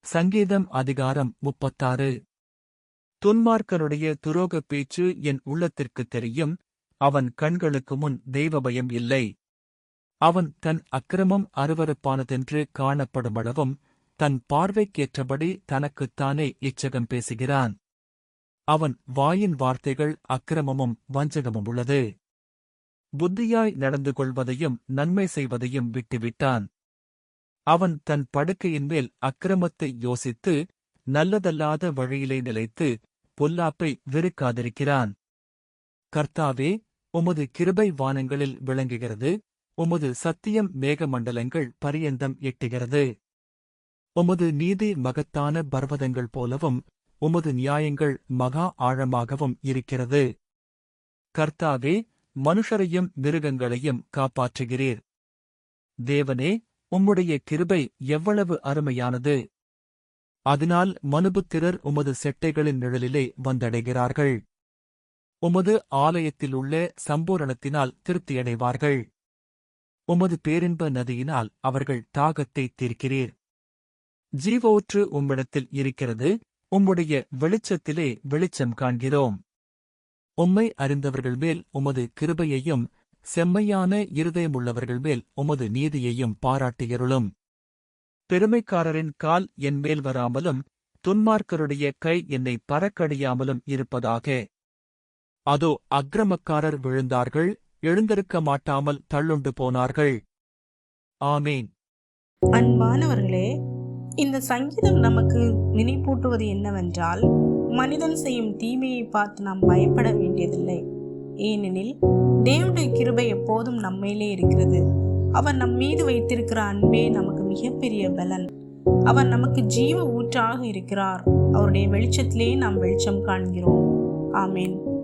சங்கீதம் அதிகாரம் 36. துன்மார்க்கனுடைய துரோகப் பேச்சு என் உள்ளத்திற்குத் தெரியும். அவன் கண்களுக்கு முன் தெய்வபயம் இல்லை. அவன் தன் அக்கிரமம் அருவருப்பானதென்று காணப்படுமளவும் தன் பார்வைக்கேற்றபடி தனக்குத்தானே இச்சகம் பேசுகிறான். அவன் வாயின் வார்த்தைகள் அக்கிரமமும் வஞ்சகமும் உள்ளது. புத்தியாய் நடந்து கொள்வதையும் நன்மை செய்வதையும் விட்டுவிட்டான். அவன் தன் படுக்கையின்மேல் அக்கிரமத்தை யோசித்து நல்லதல்லாத வழியிலே நிலைத்து பொல்லாப்பை வெறுக்காதிருக்கிறான். கர்த்தாவே, உமது கிருபை வானங்களில் விளங்குகிறது. உமது சத்தியம் மேகமண்டலங்கள் பரியந்தம் எட்டுகிறது. உமது நீதி மகத்தான பர்வதங்கள் போலவும் உமது நியாயங்கள் மகா ஆழமாகவும் இருக்கிறது. கர்த்தாவே, மனுஷரையும் மிருகங்களையும் காப்பாற்றுகிறீர். தேவனே, உம்முடைய கிருபை எவ்வளவு அருமையானது! அதனால் மனுபுத்திரர் உமது செட்டைகளின் நிழலிலே வந்தடைகிறார்கள். உமது ஆலயத்திலுள்ள சம்பூரணத்தினால் திருப்தியடைவார்கள். உமது பேரின்ப நதியினால் அவர்கள் தாகத்தைத் தீர்க்கிறீர். ஜீவூற்று உம்மிடத்தில் இருக்கிறது. உம்முடைய வெளிச்சத்திலே வெளிச்சம் காண்கிறோம். உம்மை அறிந்தவர்கள் மேல் உமது கிருபையையும் செம்மையான இருதயமுள்ளவர்கள் மேல் உமது நீதியையும் பாராட்டியருளும். பெருமைக்காரரின் கால் என் மேல் வராமலும் துன்மார்க்கருடைய கை என்னை பறக்கடியாமலும் இருப்பதாக. அதோ, அக்கிரமக்காரர் விழுந்தார்கள், எழுந்திருக்க மாட்டாமல் தள்ளுண்டு போனார்கள். ஆமேன். அன்பானவர்களே, இந்த சங்கீதம் நமக்கு நினைப்பூட்டுவது என்னவென்றால், மனிதன் செய்யும் தீமையை பார்த்து நாம் பயப்பட வேண்டியதில்லை. ஏனெனில் தேவனுடைய கிருபை எப்போதும் நம்மையிலே இருக்கிறது. அவர் நம் மீது வைத்திருக்கிற அன்பே நமக்கு மிகப்பெரிய பலன். அவர் நமக்கு ஜீவ ஊற்றாக இருக்கிறார். அவருடைய வெளிச்சத்திலே நாம் வெளிச்சம் காண்கிறோம். ஆமேன்.